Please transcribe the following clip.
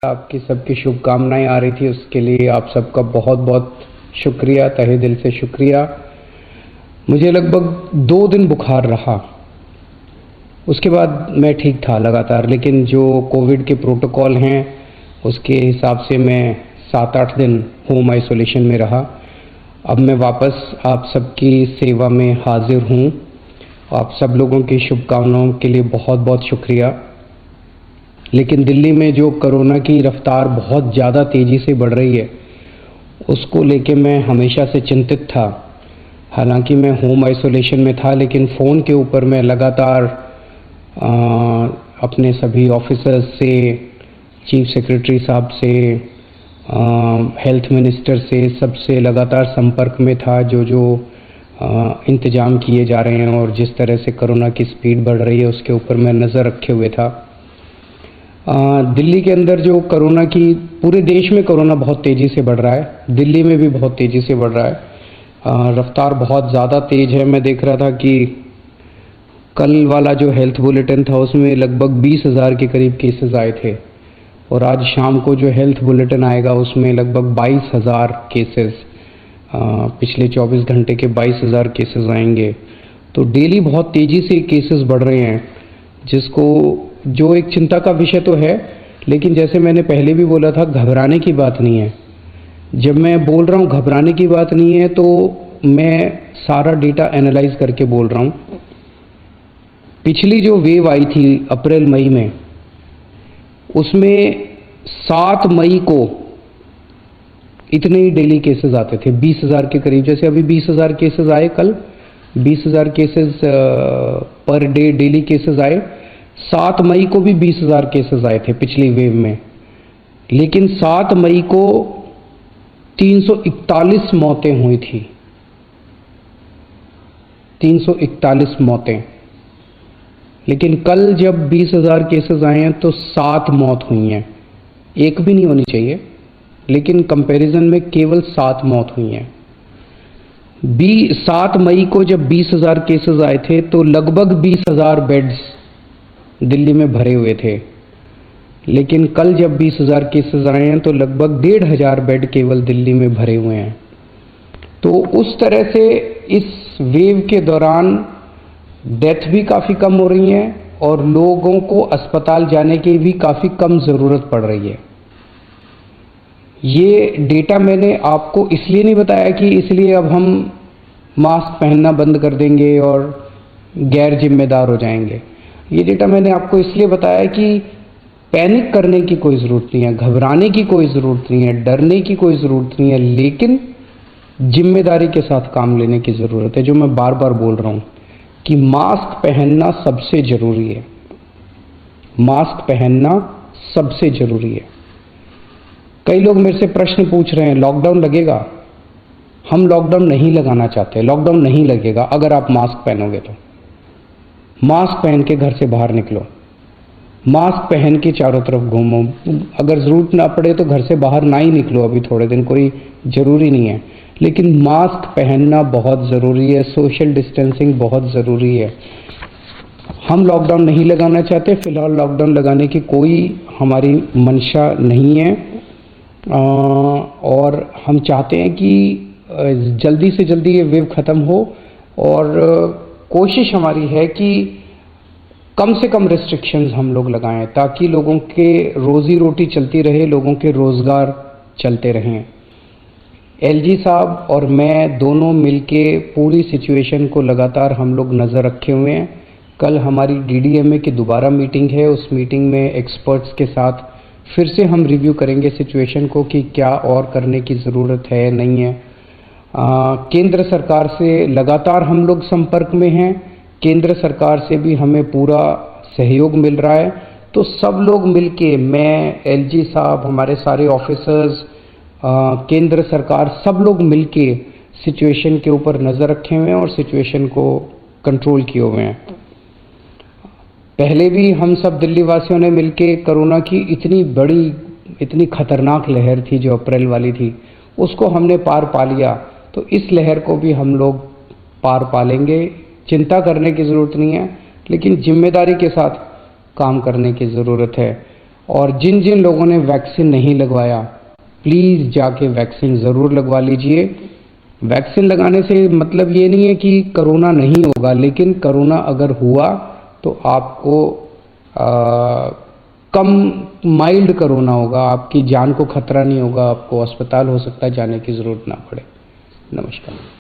आपकी सबकी शुभकामनाएं आ रही थी, उसके लिए आप सबका बहुत बहुत शुक्रिया, तहे दिल से शुक्रिया। मुझे लगभग 2 दिन बुखार रहा, उसके बाद मैं ठीक था लगातार, लेकिन जो कोविड के प्रोटोकॉल हैं उसके हिसाब से मैं 7-8 दिन होम आइसोलेशन में रहा। अब मैं वापस आप सबकी सेवा में हाजिर हूँ। आप सब लोगों की शुभकामनाओं के लिए बहुत बहुत शुक्रिया। लेकिन दिल्ली में जो कोरोना की रफ्तार बहुत ज़्यादा तेज़ी से बढ़ रही है, उसको लेके मैं हमेशा से चिंतित था। हालांकि मैं होम आइसोलेशन में था, लेकिन फ़ोन के ऊपर मैं लगातार अपने सभी ऑफिसर्स से, चीफ सेक्रेटरी साहब से, हेल्थ मिनिस्टर से, सबसे लगातार संपर्क में था। जो इंतज़ाम किए जा रहे हैं और जिस तरह से कोरोना की स्पीड बढ़ रही है उसके ऊपर मैं नज़र रखे हुए था। दिल्ली के अंदर जो कोरोना की, पूरे देश में कोरोना बहुत तेज़ी से बढ़ रहा है, दिल्ली में भी बहुत तेज़ी से बढ़ रहा है। रफ्तार बहुत ज़्यादा तेज़ है। मैं देख रहा था कि कल वाला जो हेल्थ बुलेटिन था उसमें लगभग 20,000 के करीब केसेस आए थे, और आज शाम को जो हेल्थ बुलेटिन आएगा उसमें लगभग 22,000 केसेस, पिछले 24 घंटे के 22,000 केसेस आएंगे। तो डेली बहुत तेज़ी से केसेस बढ़ रहे हैं, जो एक चिंता का विषय तो है, लेकिन जैसे मैंने पहले भी बोला था, घबराने की बात नहीं है। जब मैं बोल रहा हूँ घबराने की बात नहीं है, तो मैं सारा डेटा एनालाइज करके बोल रहा हूँ। पिछली जो वेव आई थी अप्रैल मई में, उसमें 7 मई को इतने ही डेली केसेस आते थे, 20,000 के करीब। जैसे अभी 20,000 केसेस आए, कल 20,000 cases per day daily cases आए। 7 मई को भी 20,000 केसेस आए थे पिछली वेव में, लेकिन 7 मई को 341 मौतें हुई थी। 341 मौतें। लेकिन कल जब 20,000 केसेस आए हैं तो 7 मौत हुई हैं। एक भी नहीं होनी चाहिए, लेकिन कंपैरिजन में केवल 7 मौत हुई हैं। 7 मई को जब 20,000 केसेस आए थे तो लगभग 20,000 बेड्स दिल्ली में भरे हुए थे, लेकिन कल जब 20,000 केसेस आए हैं तो लगभग 1,500 बेड केवल दिल्ली में भरे हुए हैं। तो उस तरह से इस वेव के दौरान डेथ भी काफ़ी कम हो रही है और लोगों को अस्पताल जाने की भी काफ़ी कम ज़रूरत पड़ रही है। ये डेटा मैंने आपको इसलिए नहीं बताया कि इसलिए अब हम मास्क पहनना बंद कर देंगे और गैर जिम्मेदार हो जाएंगे। ये डेटा मैंने आपको इसलिए बताया कि पैनिक करने की कोई ज़रूरत नहीं है, घबराने की कोई ज़रूरत नहीं है, डरने की कोई ज़रूरत नहीं है, लेकिन जिम्मेदारी के साथ काम लेने की ज़रूरत है। जो मैं बार बार बोल रहा हूँ कि मास्क पहनना सबसे ज़रूरी है। मास्क पहनना सबसे ज़रूरी है। कई लोग मेरे से प्रश्न पूछ रहे हैं, लॉकडाउन लगेगा? हम लॉकडाउन नहीं लगाना चाहते। लॉकडाउन नहीं लगेगा अगर आप मास्क पहनोगे तो। मास्क पहन के घर से बाहर निकलो, मास्क पहन के चारों तरफ घूमो। अगर ज़रूरत ना पड़े तो घर से बाहर ना ही निकलो, अभी थोड़े दिन कोई ज़रूरी नहीं है, लेकिन मास्क पहनना बहुत ज़रूरी है। सोशल डिस्टेंसिंग बहुत ज़रूरी है। हम लॉकडाउन नहीं लगाना चाहते, फिलहाल लॉकडाउन लगाने की कोई हमारी मंशा नहीं है, और हम चाहते हैं कि जल्दी से जल्दी ये वेव ख़त्म हो, और कोशिश हमारी है कि कम से कम रिस्ट्रिक्शंस हम लोग लगाएं, ताकि लोगों के रोज़ी रोटी चलती रहे, लोगों के रोज़गार चलते रहें। एलजी साहब और मैं दोनों मिलके पूरी सिचुएशन को लगातार हम लोग नज़र रखे हुए हैं। कल हमारी डीडीएमए की दोबारा मीटिंग है, उस मीटिंग में एक्सपर्ट्स के साथ फिर से हम रिव्यू करेंगे सिचुएशन को कि क्या और करने की ज़रूरत है, नहीं है। केंद्र सरकार से लगातार हम लोग संपर्क में हैं, केंद्र सरकार से भी हमें पूरा सहयोग मिल रहा है। तो सब लोग मिलके, मैं, एलजी साहब, हमारे सारे ऑफिसर्स, केंद्र सरकार, सब लोग मिलके सिचुएशन के ऊपर नज़र रखे हुए हैं और सिचुएशन को कंट्रोल किए हुए हैं। पहले भी हम सब दिल्ली वासियों ने मिलके कोरोना की इतनी बड़ी, इतनी खतरनाक लहर थी जो अप्रैल वाली थी, उसको हमने पार पा लिया। तो इस लहर को भी हम लोग पार पा लेंगे। चिंता करने की ज़रूरत नहीं है, लेकिन जिम्मेदारी के साथ काम करने की ज़रूरत है। और जिन जिन लोगों ने वैक्सीन नहीं लगवाया, प्लीज़ जाके वैक्सीन ज़रूर लगवा लीजिए। वैक्सीन लगाने से मतलब ये नहीं है कि कोरोना नहीं होगा, लेकिन कोरोना अगर हुआ तो आपको कम माइल्ड कोरोना होगा, आपकी जान को खतरा नहीं होगा, आपको अस्पताल हो सकता है जाने की ज़रूरत ना पड़े। नमस्कार।